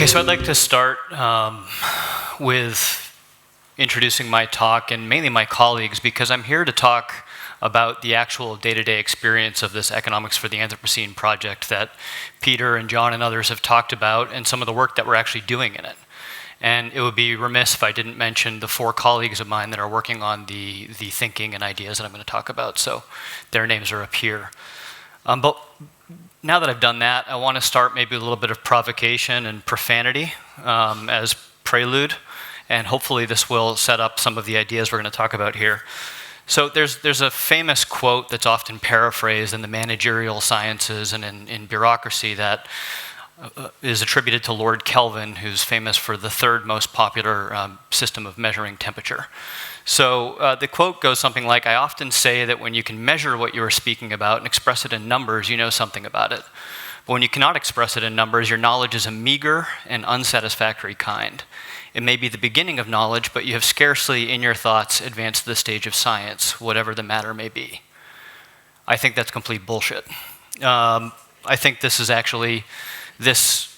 Okay, so I'd like to start with introducing my talk and mainly my colleagues, because I'm here to talk about the actual day-to-day experience of this Economics for the Anthropocene project that Peter and John and others have talked about, and some of the work that we're actually doing in it. And it would be remiss if I didn't mention the 4 colleagues of mine that are working on the thinking and ideas that I'm going to talk about, so their names are up here. But now that I've done that, I want to start maybe with a little bit of provocation and profanity as prelude, and hopefully this will set up some of the ideas we're going to talk about here. So there's a famous quote that's often paraphrased in the managerial sciences and in bureaucracy that is attributed to Lord Kelvin, who's famous for the 3rd most popular system of measuring temperature. So the quote goes something like, "I often say that when you can measure what you are speaking about and express it in numbers, you know something about it. But when you cannot express it in numbers, your knowledge is a meager and unsatisfactory kind. It may be the beginning of knowledge, but you have scarcely in your thoughts advanced to the stage of science, whatever the matter may be." I think that's complete bullshit. I think this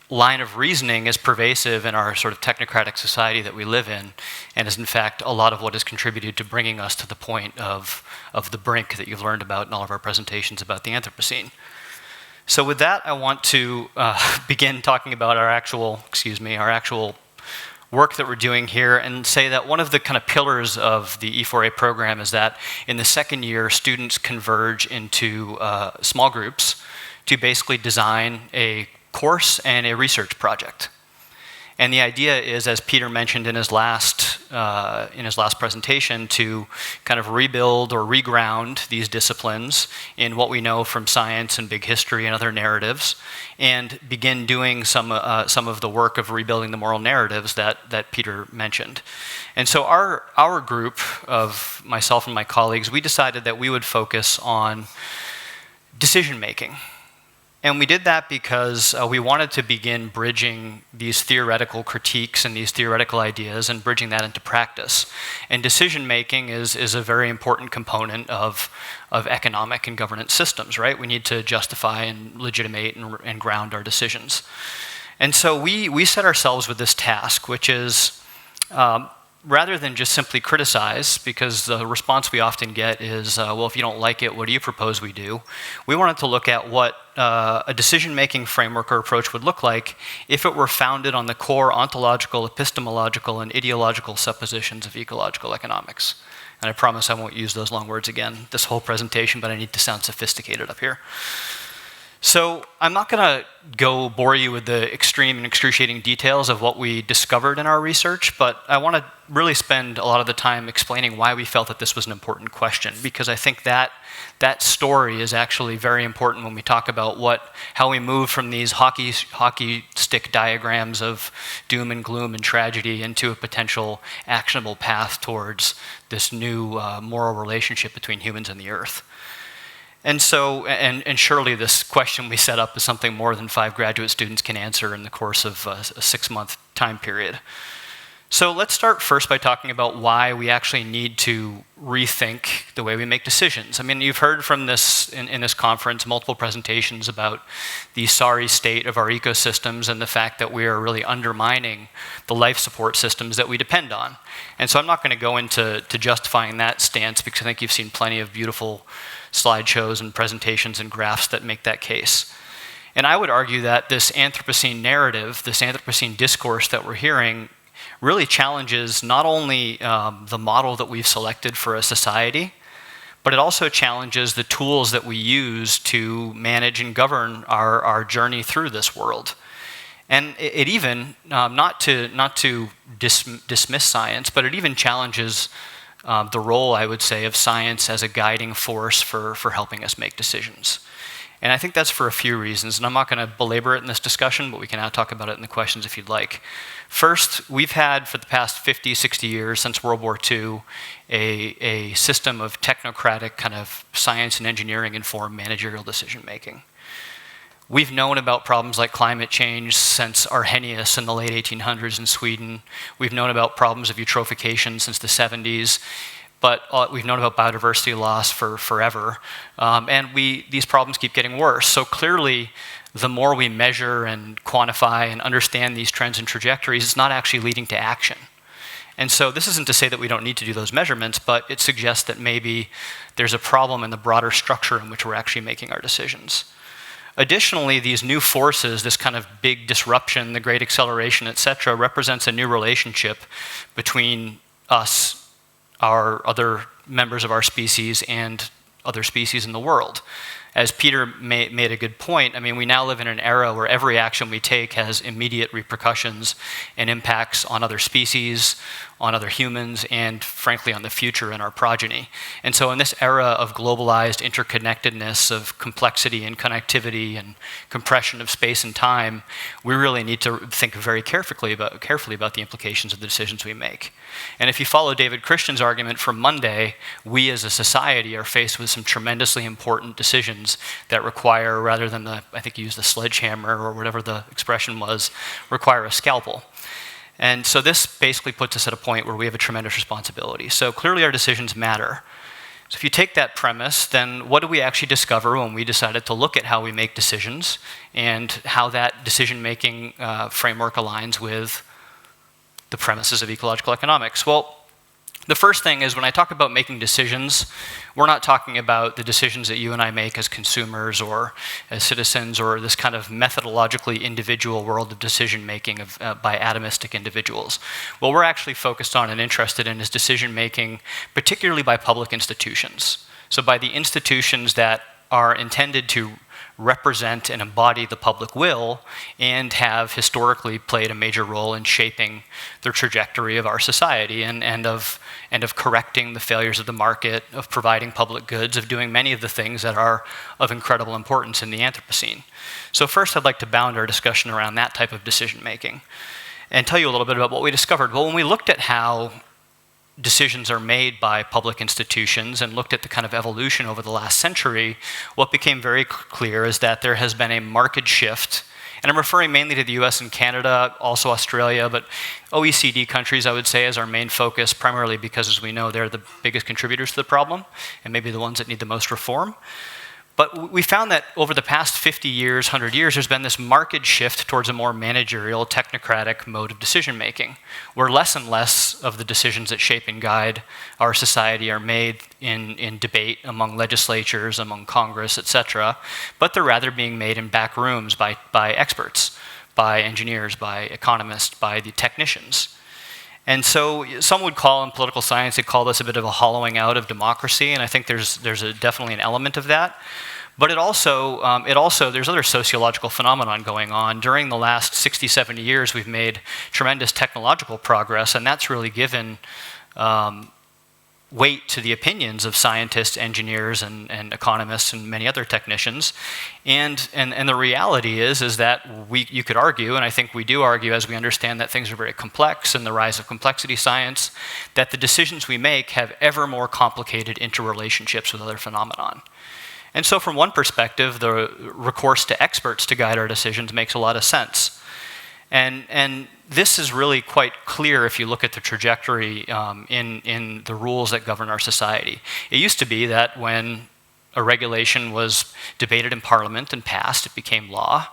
line of reasoning is pervasive in our sort of technocratic society that we live in, and is in fact a lot of what has contributed to bringing us to the point of the brink that you've learned about in all of our presentations about the Anthropocene. So with that, I want to begin talking about our actual work that we're doing here, and say that one of the kind of pillars of the E4A program is that in the 2nd year, students converge into small groups to basically design a course and a research project. And the idea is, as Peter mentioned in his last presentation, to kind of rebuild or reground these disciplines in what we know from science and big history and other narratives, and begin doing some of the work of rebuilding the moral narratives that Peter mentioned. And so our group of myself and my colleagues, we decided that we would focus on decision making. And we did that because we wanted to begin bridging these theoretical critiques and these theoretical ideas and bridging that into practice. And decision making is a very important component of economic and governance systems, right? We need to justify and legitimate and ground our decisions. And so we set ourselves with this task, which is rather than just simply criticize, because the response we often get is, well, if you don't like it, what do you propose we do? We wanted to look at what a decision-making framework or approach would look like if it were founded on the core ontological, epistemological, and ideological suppositions of ecological economics. And I promise I won't use those long words again this whole presentation, but I need to sound sophisticated up here. So I'm not going to go bore you with the extreme and excruciating details of what we discovered in our research, but I want to really spend a lot of the time explaining why we felt that this was an important question, because I think that story is actually very important when we talk about how we move from these hockey stick diagrams of doom and gloom and tragedy into a potential actionable path towards this new moral relationship between humans and the earth. And so, and surely this question we set up is something more than 5 graduate students can answer in the course of a 6-month time period. So let's start first by talking about why we actually need to rethink the way we make decisions. I mean, you've heard from this in this conference multiple presentations about the sorry state of our ecosystems and the fact that we are really undermining the life support systems that we depend on. And so I'm not going to go into justifying that stance, because I think you've seen plenty of beautiful slideshows and presentations and graphs that make that case. And I would argue that this Anthropocene narrative, this Anthropocene discourse that we're hearing, really challenges not only the model that we've selected for a society, but it also challenges the tools that we use to manage and govern our journey through this world. And it even, not to dismiss science, but it even challenges the role, I would say, of science as a guiding force for helping us make decisions. And I think that's for a few reasons, and I'm not going to belabor it in this discussion, but we can now talk about it in the questions if you'd like. First, we've had for the past 50, 60 years, since World War II, a system of technocratic kind of science and engineering informed managerial decision making. We've known about problems like climate change since Arrhenius in the late 1800s in Sweden. We've known about problems of eutrophication since the 70s. But we've known about biodiversity loss for forever. And these problems keep getting worse. So clearly, the more we measure and quantify and understand these trends and trajectories, it's not actually leading to action. And so this isn't to say that we don't need to do those measurements, but it suggests that maybe there's a problem in the broader structure in which we're actually making our decisions. Additionally, these new forces, this kind of big disruption, the great acceleration, et cetera, represents a new relationship between us, our other members of our species, and other species in the world. As Peter made a good point, I mean, we now live in an era where every action we take has immediate repercussions and impacts on other species, on other humans, and frankly on the future and our progeny. And so in this era of globalized interconnectedness, of complexity and connectivity and compression of space and time, we really need to think very carefully about the implications of the decisions we make. And if you follow David Christian's argument from Monday, we as a society are faced with some tremendously important decisions that require, rather than I think he used the sledgehammer or whatever the expression was, require a scalpel. And so this basically puts us at a point where we have a tremendous responsibility. So clearly our decisions matter. So if you take that premise, then what do we actually discover when we decided to look at how we make decisions and how that decision-making framework aligns with the premises of ecological economics? Well, the first thing is when I talk about making decisions, we're not talking about the decisions that you and I make as consumers or as citizens or this kind of methodologically individual world of decision making by atomistic individuals. What we're actually focused on and interested in is decision making, particularly by public institutions. So by the institutions that are intended to represent and embody the public will and have historically played a major role in shaping the trajectory of our society and of correcting the failures of the market, of providing public goods, of doing many of the things that are of incredible importance in the Anthropocene. So first I'd like to bound our discussion around that type of decision making and tell you a little bit about what we discovered. Well, when we looked at how decisions are made by public institutions and looked at the kind of evolution over the last century, what became very clear is that there has been a marked shift, and I'm referring mainly to the US and Canada, also Australia, but OECD countries, I would say, as our main focus, primarily because, as we know, they're the biggest contributors to the problem and maybe the ones that need the most reform. But we found that over the past 50 years, 100 years, there's been this marked shift towards a more managerial, technocratic mode of decision-making, where less and less of the decisions that shape and guide our society are made in debate among legislatures, among Congress, et cetera, but they're rather being made in back rooms by experts, by engineers, by economists, by the technicians. And so some would call, in political science, they call this a bit of a hollowing out of democracy, and I think there's definitely an element of that. But it also, there's other sociological phenomenon going on. During the last 60, 70 years, we've made tremendous technological progress, and that's really given weight to the opinions of scientists, engineers, and economists, and many other technicians. And the reality is that you could argue, and I think we do argue as we understand that things are very complex and the rise of complexity science, that the decisions we make have ever more complicated interrelationships with other phenomenon. And so from one perspective, the recourse to experts to guide our decisions makes a lot of sense. And this is really quite clear if you look at the trajectory in the rules that govern our society. It used to be that when a regulation was debated in Parliament and passed, it became law.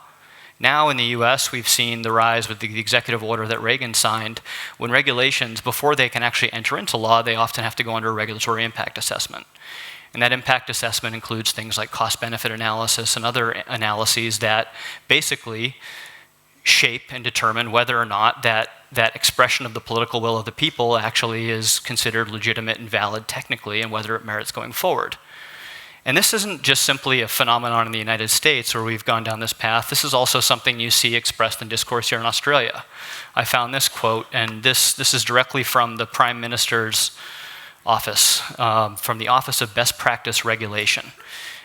Now in the US, we've seen the rise with the executive order that Reagan signed. When regulations, before they can actually enter into law, they often have to go under a regulatory impact assessment. And that impact assessment includes things like cost-benefit analysis and other analyses that basically shape and determine whether or not that expression of the political will of the people actually is considered legitimate and valid technically, and whether it merits going forward. And this isn't just simply a phenomenon in the United States where we've gone down this path. This is also something you see expressed in discourse here in Australia. I found this quote, and this is directly from the Prime Minister's office, from the Office of Best Practice Regulation.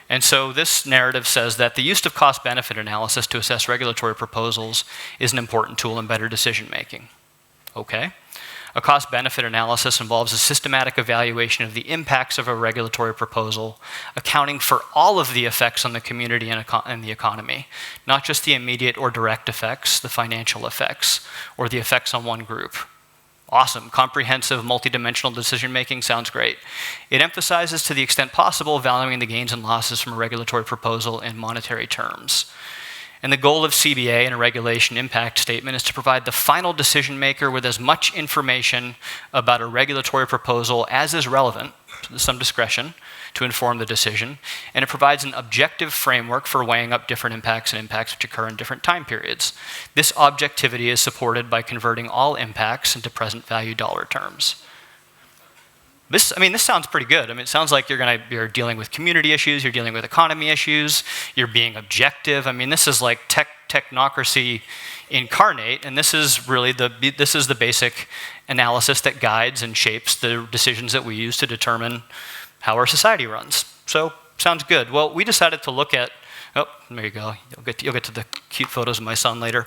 And so this narrative says that the use of cost-benefit analysis to assess regulatory proposals is an important tool in better decision-making. Okay. A cost-benefit analysis involves a systematic evaluation of the impacts of a regulatory proposal, accounting for all of the effects on the community and the economy, not just the immediate or direct effects, the financial effects, or the effects on one group. Awesome, comprehensive, multidimensional decision-making sounds great. It emphasizes, to the extent possible, valuing the gains and losses from a regulatory proposal in monetary terms. And the goal of CBA and a regulation impact statement is to provide the final decision maker with as much information about a regulatory proposal as is relevant, some discretion, to inform the decision. And it provides an objective framework for weighing up different impacts and impacts which occur in different time periods. This objectivity is supported by converting all impacts into present value dollar terms. This sounds pretty good. It sounds like you're dealing with community issues, you're dealing with economy issues, you're being objective. This is like technocracy incarnate, and this is really the basic analysis that guides and shapes the decisions that we use to determine how our society runs. So, sounds good. Well, we decided to look at, there you go. You'll get to the cute photos of my son later.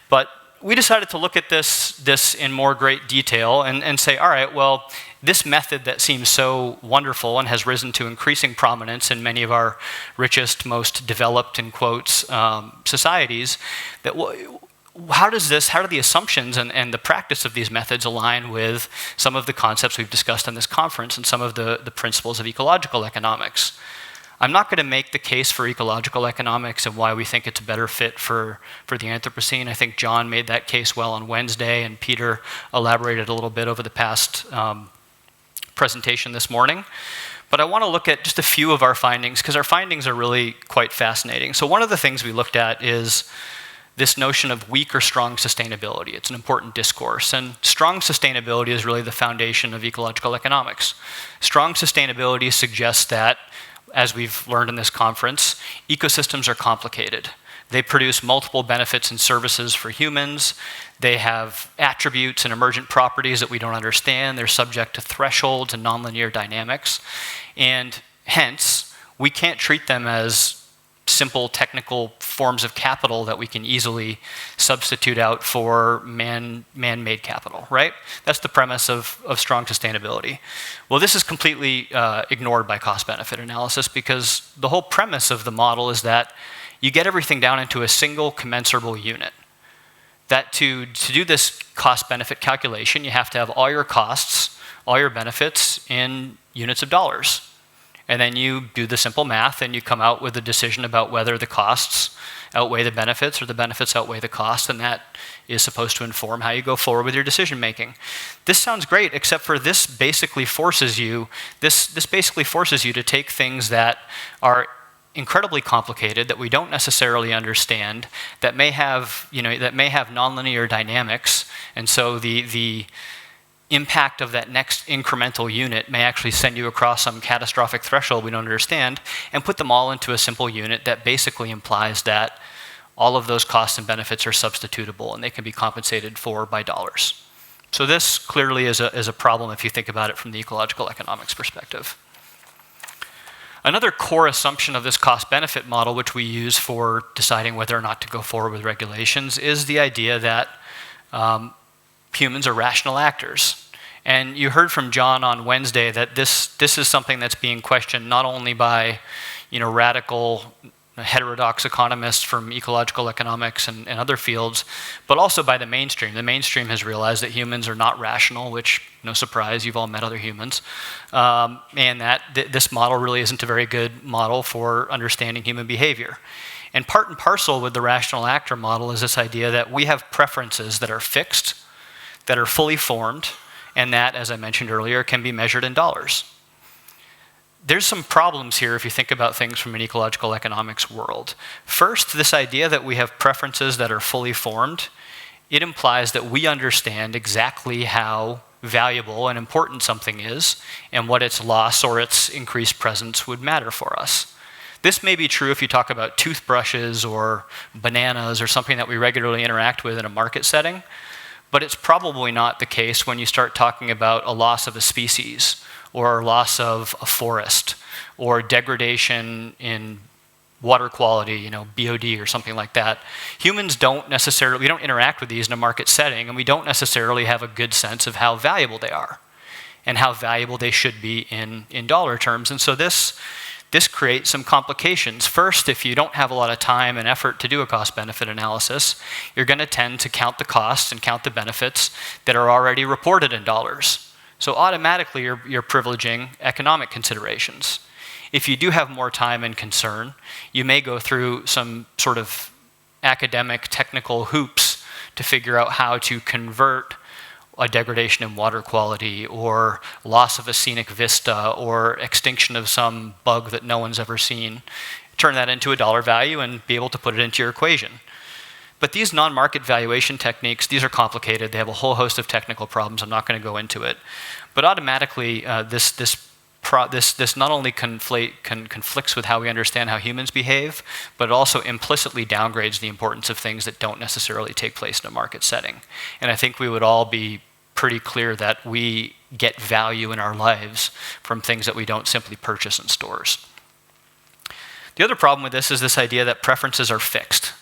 But we decided to look at this in more great detail and say, all right, well, this method that seems so wonderful and has risen to increasing prominence in many of our richest, most developed, in quotes, societies, how do the assumptions and the practice of these methods align with some of the concepts we've discussed in this conference and some of the principles of ecological economics? I'm not going to make the case for ecological economics and why we think it's a better fit for the Anthropocene. I think John made that case well on Wednesday, and Peter elaborated a little bit over the past presentation this morning. But I want to look at just a few of our findings, because our findings are really quite fascinating. So one of the things we looked at is this notion of weak or strong sustainability. It's an important discourse, and strong sustainability is really the foundation of ecological economics. Strong sustainability suggests that, as we've learned in this conference, ecosystems are complicated. They produce multiple benefits and services for humans. They have attributes and emergent properties that we don't understand. They're subject to thresholds and nonlinear dynamics. And hence, we can't treat them as simple technical forms of capital that we can easily substitute out for man-made capital, right? That's the premise of strong sustainability. Well, this is completely ignored by cost-benefit analysis, because the whole premise of the model is that you get everything down into a single commensurable unit. That to do this cost-benefit calculation, you have to have all your costs, all your benefits in units of dollars. And then you do the simple math and you come out with a decision about whether the costs outweigh the benefits or the benefits outweigh the costs, and that is supposed to inform how you go forward with your decision making. This sounds great, except for this basically forces you to take things that are incredibly complicated, that we don't necessarily understand, that may have nonlinear dynamics, and so the impact of that next incremental unit may actually send you across some catastrophic threshold we don't understand, and put them all into a simple unit that basically implies that all of those costs and benefits are substitutable and they can be compensated for by dollars. So this clearly is a problem if you think about it from the ecological economics perspective. Another core assumption of this cost-benefit model, which we use for deciding whether or not to go forward with regulations, is the idea that humans are rational actors. And you heard from John on Wednesday that this is something that's being questioned not only by radical heterodox economists from ecological economics and other fields, but also by the mainstream. The mainstream has realized that humans are not rational, which, no surprise, you've all met other humans, and that this model really isn't a very good model for understanding human behavior. And part and parcel with the rational actor model is this idea that we have preferences that are fixed, that are fully formed, and that, as I mentioned earlier, can be measured in dollars. There's some problems here if you think about things from an ecological economics world. First, this idea that we have preferences that are fully formed, it implies that we understand exactly how valuable and important something is and what its loss or its increased presence would matter for us. This may be true if you talk about toothbrushes or bananas or something that we regularly interact with in a market setting, but it's probably not the case when you start talking about a loss of a species or loss of a forest or degradation in water quality, BOD or something like that. Humans we don't interact with these in a market setting, and we don't necessarily have a good sense of how valuable they are and how valuable they should be in dollar terms. And so this creates some complications. First, if you don't have a lot of time and effort to do a cost-benefit analysis, you're going to tend to count the costs and count the benefits that are already reported in dollars. So automatically, you're privileging economic considerations. If you do have more time and concern, you may go through some sort of academic, technical hoops to figure out how to convert a degradation in water quality or loss of a scenic vista or extinction of some bug that no one's ever seen, turn that into a dollar value and be able to put it into your equation. But these non-market valuation techniques, these are complicated. They have a whole host of technical problems. I'm not going to go into it. But automatically, this not only conflicts with how we understand how humans behave, but it also implicitly downgrades the importance of things that don't necessarily take place in a market setting. And I think we would all be pretty clear that we get value in our lives from things that we don't simply purchase in stores. The other problem with this is this idea that preferences are fixed.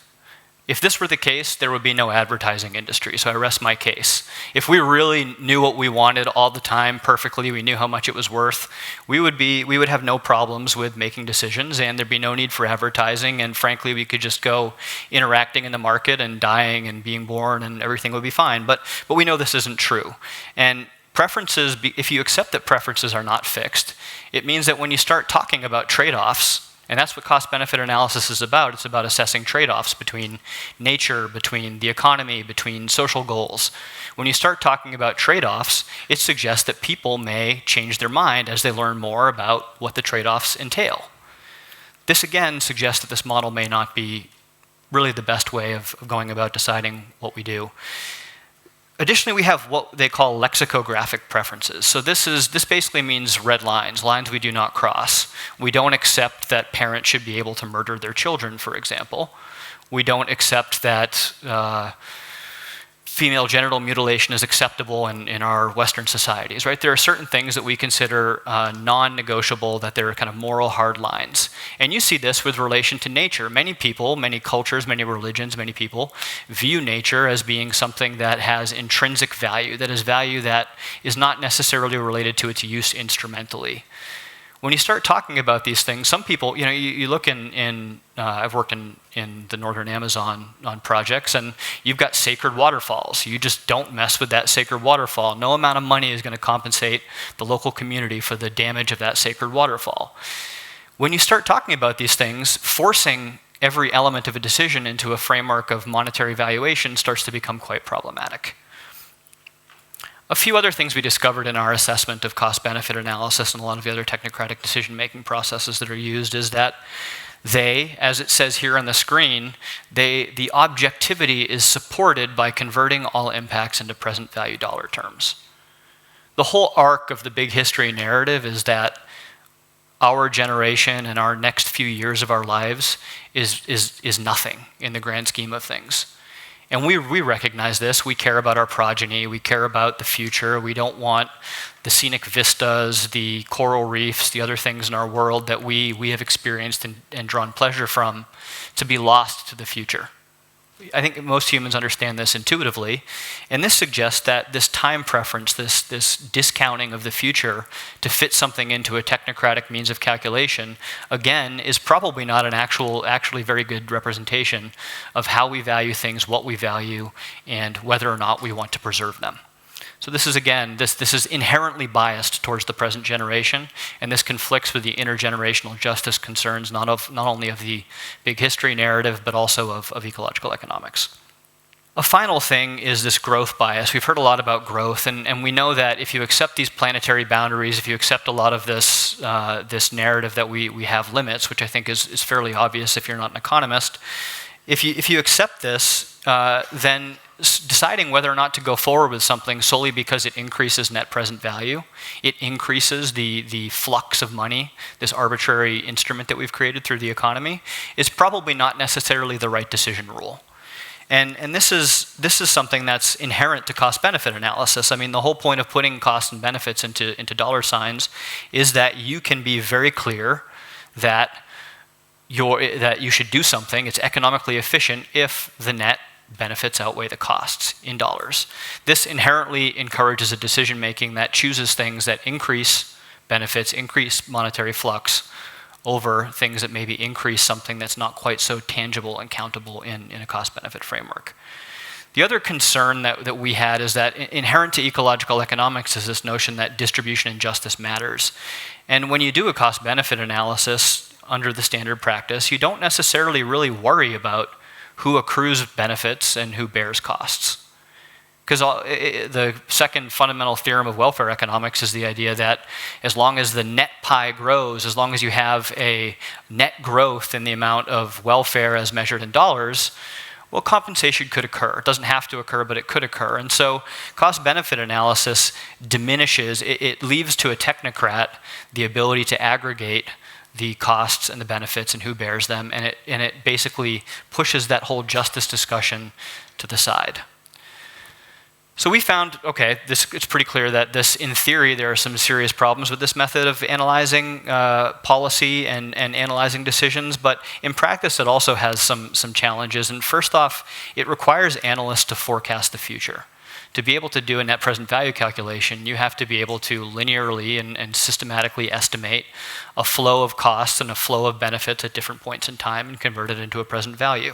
If this were the case, there would be no advertising industry, so I rest my case. If we really knew what we wanted all the time perfectly, we knew how much it was worth, we would have no problems with making decisions, and there'd be no need for advertising, and frankly, we could just go interacting in the market and dying and being born, and everything would be fine. But we know this isn't true. And preferences, if you accept that preferences are not fixed, it means that when you start talking about trade-offs, and that's what cost-benefit analysis is about. It's about assessing trade-offs between nature, between the economy, between social goals. When you start talking about trade-offs, it suggests that people may change their mind as they learn more about what the trade-offs entail. This again suggests that this model may not be really the best way of going about deciding what we do. Additionally, we have what they call lexicographic preferences. So this basically means red lines, lines we do not cross. We don't accept that parents should be able to murder their children, for example. We don't accept that female genital mutilation is acceptable in our Western societies, right? There are certain things that we consider non-negotiable, that they're kind of moral hard lines. And you see this with relation to nature. Many people, many cultures, many religions, many people view nature as being something that has intrinsic value, that is value that is not necessarily related to its use instrumentally. When you start talking about these things, some people, you look I've worked in the northern Amazon on projects, and you've got sacred waterfalls. You just don't mess with that sacred waterfall. No amount of money is going to compensate the local community for the damage of that sacred waterfall. When you start talking about these things, forcing every element of a decision into a framework of monetary valuation starts to become quite problematic. A few other things we discovered in our assessment of cost-benefit analysis and a lot of the other technocratic decision-making processes that are used is that they, as it says here on the screen, the objectivity is supported by converting all impacts into present value dollar terms. The whole arc of the big history narrative is that our generation and our next few years of our lives is nothing in the grand scheme of things. And we recognize this. We care about our progeny. We care about the future. We don't want the scenic vistas, the coral reefs, the other things in our world that we have experienced and drawn pleasure from to be lost to the future. I think most humans understand this intuitively, and this suggests that this time preference, this discounting of the future to fit something into a technocratic means of calculation, again, is probably not an actually very good representation of how we value things, what we value, and whether or not we want to preserve them. So this is, again, this is inherently biased towards the present generation, and this conflicts with the intergenerational justice concerns, not only of the big history narrative, but also of ecological economics. A final thing is this growth bias. We've heard a lot about growth, and we know that if you accept these planetary boundaries, if you accept a lot of this narrative that we have limits, which I think is fairly obvious if you're not an economist, if you accept this, then deciding whether or not to go forward with something solely because it increases net present value, it increases the flux of money, this arbitrary instrument that we've created through the economy, is probably not necessarily the right decision rule. And this is something that's inherent to cost-benefit analysis. I mean, the whole point of putting costs and benefits into dollar signs is that you can be very clear that you should do something, it's economically efficient if the net benefits outweigh the costs in dollars. This inherently encourages a decision-making that chooses things that increase benefits, increase monetary flux, over things that maybe increase something that's not quite so tangible and countable in a cost-benefit framework. The other concern that we had is that inherent to ecological economics is this notion that distribution and justice matters. And when you do a cost-benefit analysis under the standard practice, you don't necessarily really worry about who accrues benefits and who bears costs. Because the second fundamental theorem of welfare economics is the idea that as long as the net pie grows, as long as you have a net growth in the amount of welfare as measured in dollars, well, compensation could occur. It doesn't have to occur, but it could occur. And so cost-benefit analysis diminishes, it leaves to a technocrat the ability to aggregate the costs and the benefits and who bears them, and it basically pushes that whole justice discussion to the side. So we found, okay, it's pretty clear that this, in theory, there are some serious problems with this method of analyzing policy and analyzing decisions, but in practice it also has some challenges. And first off, it requires analysts to forecast the future. To be able to do a net present value calculation, you have to be able to linearly and systematically estimate a flow of costs and a flow of benefits at different points in time and convert it into a present value.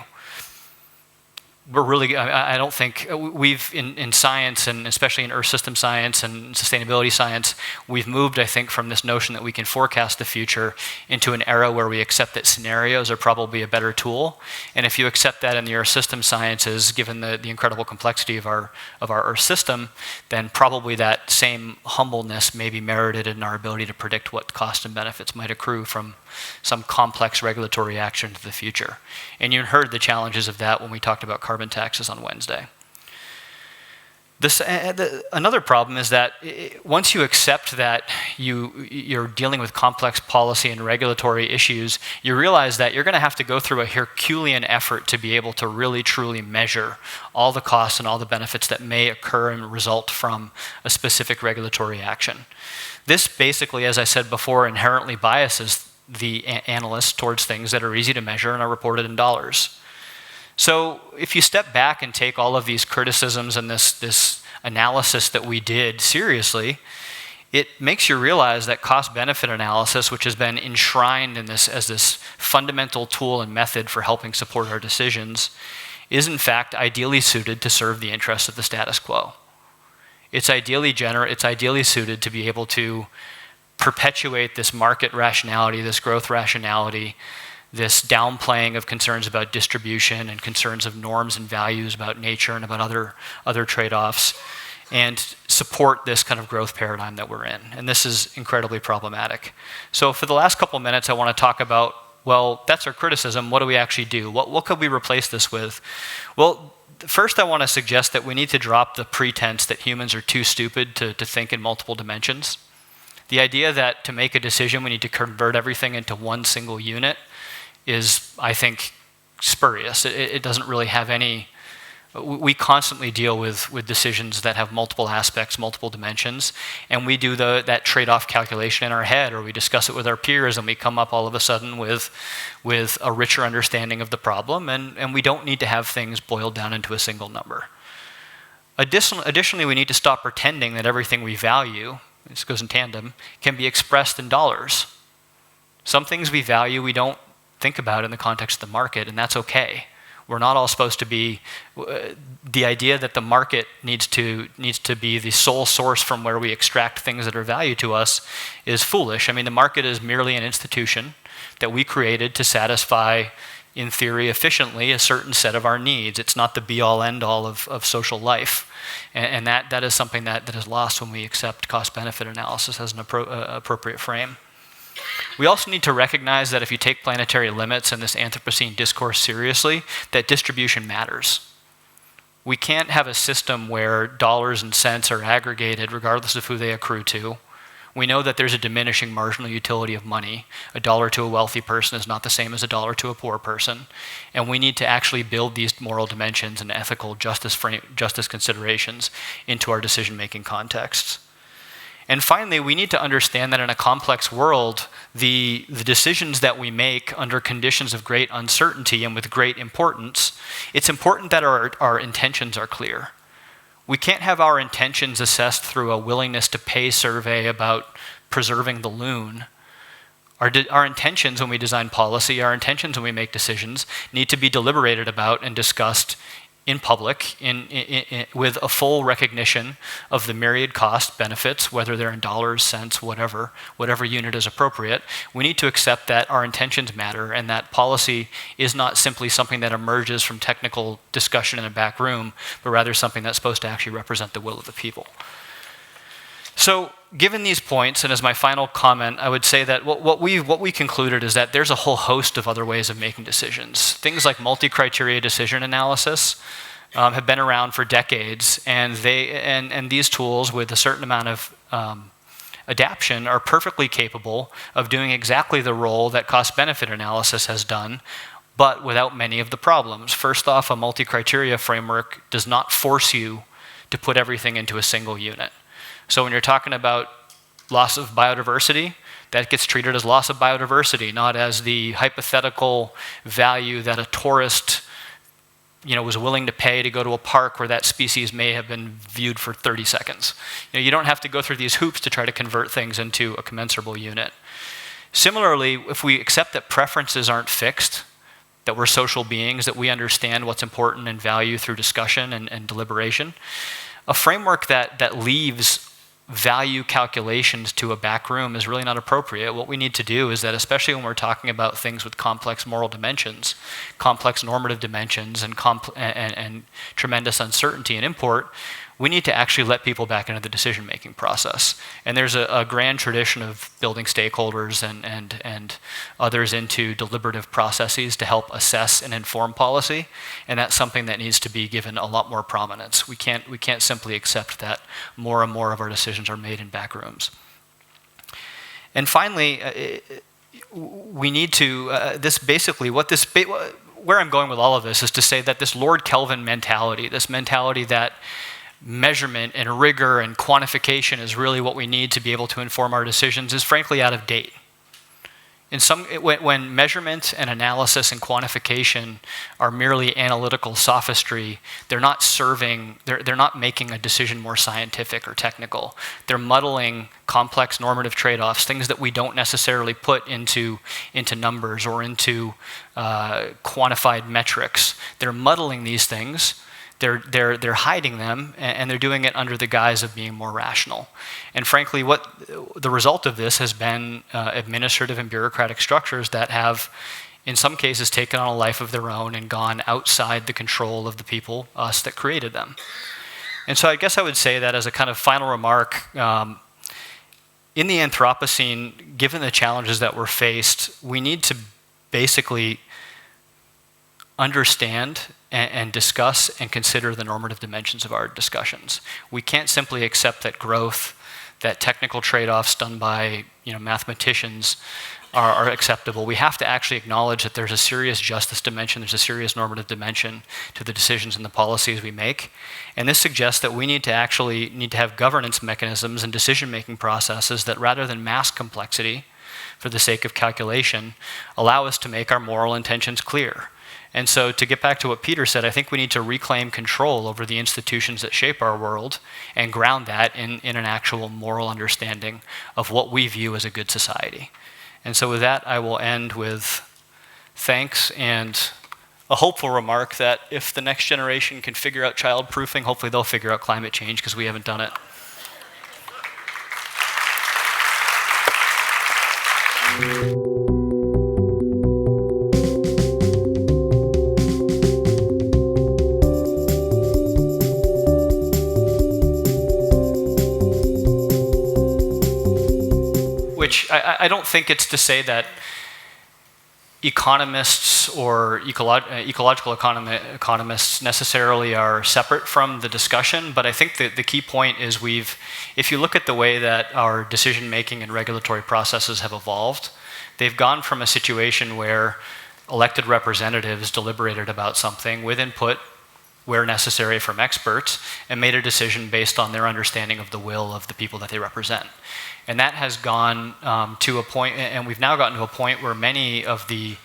We're really, I don't think, we've, in science, and especially in earth system science and sustainability science, we've moved, I think, from this notion that we can forecast the future into an era where we accept that scenarios are probably a better tool. And if you accept that in the earth system sciences, given the incredible complexity of our earth system, then probably that same humbleness may be merited in our ability to predict what costs and benefits might accrue from some complex regulatory action into the future. And you heard the challenges of that when we talked about carbon taxes on Wednesday. Another problem is that once you accept that you're dealing with complex policy and regulatory issues, you realize that you're going to have to go through a Herculean effort to be able to really truly measure all the costs and all the benefits that may occur and result from a specific regulatory action. This basically, as I said before, inherently biases the analysts towards things that are easy to measure and are reported in dollars. So if you step back and take all of these criticisms and this analysis that we did seriously, it makes you realize that cost-benefit analysis, which has been enshrined in this as this fundamental tool and method for helping support our decisions, is in fact ideally suited to serve the interests of the status quo. It's ideally suited to be able to perpetuate this market rationality, this growth rationality, this downplaying of concerns about distribution and concerns of norms and values about nature and about other trade-offs, and support this kind of growth paradigm that we're in. And this is incredibly problematic. So for the last couple of minutes, I want to talk about, well, that's our criticism. What do we actually do? What could we replace this with? Well, first I want to suggest that we need to drop the pretense that humans are too stupid to think in multiple dimensions. The idea that to make a decision we need to convert everything into one single unit is, I think, spurious. It doesn't really have any... We constantly deal with decisions that have multiple aspects, multiple dimensions, and we do that trade-off calculation in our head, or we discuss it with our peers, and we come up all of a sudden with a richer understanding of the problem, and we don't need to have things boiled down into a single number. Additionally, we need to stop pretending that everything we value, this goes in tandem, can be expressed in dollars. Some things we value we don't think about in the context of the market, and that's okay. We're not all supposed to be, the idea that the market needs to be the sole source from where we extract things that are value to us is foolish. I mean, the market is merely an institution that we created to satisfy, in theory, efficiently a certain set of our needs. It's not the be-all, end-all of social life. And that is something that is lost when we accept cost-benefit analysis as an appropriate frame. We also need to recognize that if you take planetary limits and this Anthropocene discourse seriously, that distribution matters. We can't have a system where dollars and cents are aggregated regardless of who they accrue to. We know that there's a diminishing marginal utility of money. A dollar to a wealthy person is not the same as a dollar to a poor person. And we need to actually build these moral dimensions and ethical justice considerations into our decision-making contexts. And finally, we need to understand that in a complex world, the decisions that we make under conditions of great uncertainty and with great importance, it's important that our intentions are clear. We can't have our intentions assessed through a willingness to pay survey about preserving the loon. Our intentions when we design policy, our intentions when we make decisions, need to be deliberated about and discussed in public, with a full recognition of the myriad cost benefits, whether they're in dollars, cents, whatever unit is appropriate. We need to accept that our intentions matter and that policy is not simply something that emerges from technical discussion in a back room, but rather something that's supposed to actually represent the will of the people. So, given these points, and as my final comment, I would say that what we concluded is that there's a whole host of other ways of making decisions. Things like multi-criteria decision analysis have been around for decades, and these tools, with a certain amount of adaptation, are perfectly capable of doing exactly the role that cost-benefit analysis has done, but without many of the problems. First off, a multi-criteria framework does not force you to put everything into a single unit. So when you're talking about loss of biodiversity, that gets treated as loss of biodiversity, not as the hypothetical value that a tourist was willing to pay to go to a park where that species may have been viewed for 30 seconds. You don't have to go through these hoops to try to convert things into a commensurable unit. Similarly, if we accept that preferences aren't fixed, that we're social beings, that we understand what's important and value through discussion and deliberation, a framework that leaves value calculations to a back room is really not appropriate. What we need to do is that, especially when we're talking about things with complex moral dimensions, complex normative dimensions, and tremendous uncertainty and import, we need to actually let people back into the decision-making process. And there's a grand tradition of building stakeholders and others into deliberative processes to help assess and inform policy, and that's something that needs to be given a lot more prominence. We can't simply accept that more and more of our decisions are made in back rooms. And finally, we need to, where I'm going with all of this is to say that this Lord Kelvin mentality, this mentality that measurement and rigor and quantification is really what we need to be able to inform our decisions, is frankly out of date. When measurement and analysis and quantification are merely analytical sophistry, they're not making a decision more scientific or technical. They're muddling complex normative trade-offs, things that we don't necessarily put into numbers or into quantified metrics. They're muddling these things. They're hiding them, and they're doing it under the guise of being more rational. And frankly, what the result of this has been administrative and bureaucratic structures that have, in some cases, taken on a life of their own and gone outside the control of the people, us, that created them. And so I guess I would say that as a kind of final remark, in the Anthropocene, given the challenges that we're faced, we need to basically understand and discuss and consider the normative dimensions of our discussions. We can't simply accept that growth, that technical trade-offs done by mathematicians are acceptable. We have to actually acknowledge that there's a serious justice dimension, there's a serious normative dimension to the decisions and the policies we make. And this suggests that we need to have governance mechanisms and decision-making processes that, rather than mask complexity for the sake of calculation, allow us to make our moral intentions clear. And so, to get back to what Peter said, I think we need to reclaim control over the institutions that shape our world and ground that in an actual moral understanding of what we view as a good society. And so with that, I will end with thanks and a hopeful remark that if the next generation can figure out child-proofing, hopefully they'll figure out climate change, because we haven't done it. Which I don't think it's to say that economists or ecological economists necessarily are separate from the discussion, but I think that the key point is if you look at the way that our decision-making and regulatory processes have evolved, they've gone from a situation where elected representatives deliberated about something with input where necessary from experts and made a decision based on their understanding of the will of the people that they represent. And that has gone to a point, and we've now gotten to a point where many of the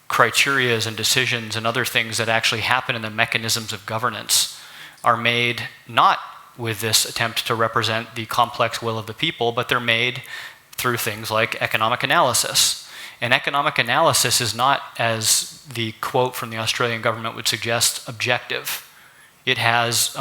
criterias and decisions and other things that actually happen in the mechanisms of governance are made not with this attempt to represent the complex will of the people, but they're made through things like economic analysis. And economic analysis is not, as the quote from the Australian government would suggest, objective. It has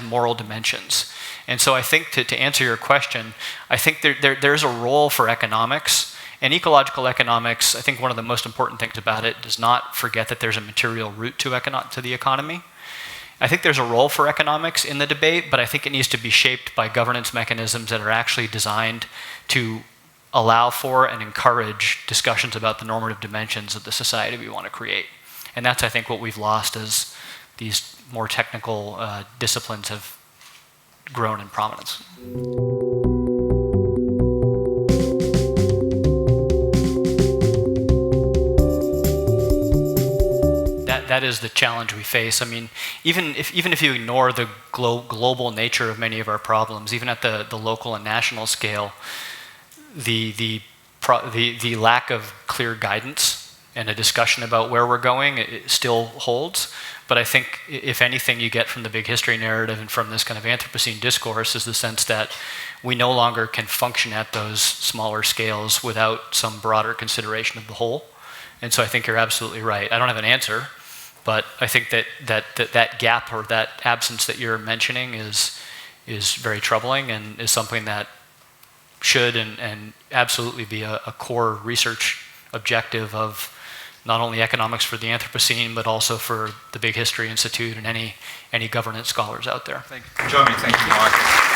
moral dimensions. And so I think to answer your question, I think there's a role for economics. And ecological economics, I think one of the most important things about it does not forget that there's a material root to the economy. I think there's a role for economics in the debate, but I think it needs to be shaped by governance mechanisms that are actually designed to allow for and encourage discussions about the normative dimensions of the society we want to create. And that's, I think, what we've lost as these more technical disciplines have grown in prominence. That is the challenge we face. I mean, even if you ignore the global nature of many of our problems, even at the local and national scale, the lack of clear guidance and a discussion about where we're going, it still holds. But I think, if anything, you get from the big history narrative and from this kind of Anthropocene discourse is the sense that we no longer can function at those smaller scales without some broader consideration of the whole. And so I think you're absolutely right. I don't have an answer, but I think that gap or that absence that you're mentioning is very troubling and is something that should and absolutely be a core research objective of not only economics for the Anthropocene, but also for the Big History Institute and any governance scholars out there. Thank you. Join me, thank you, Michael.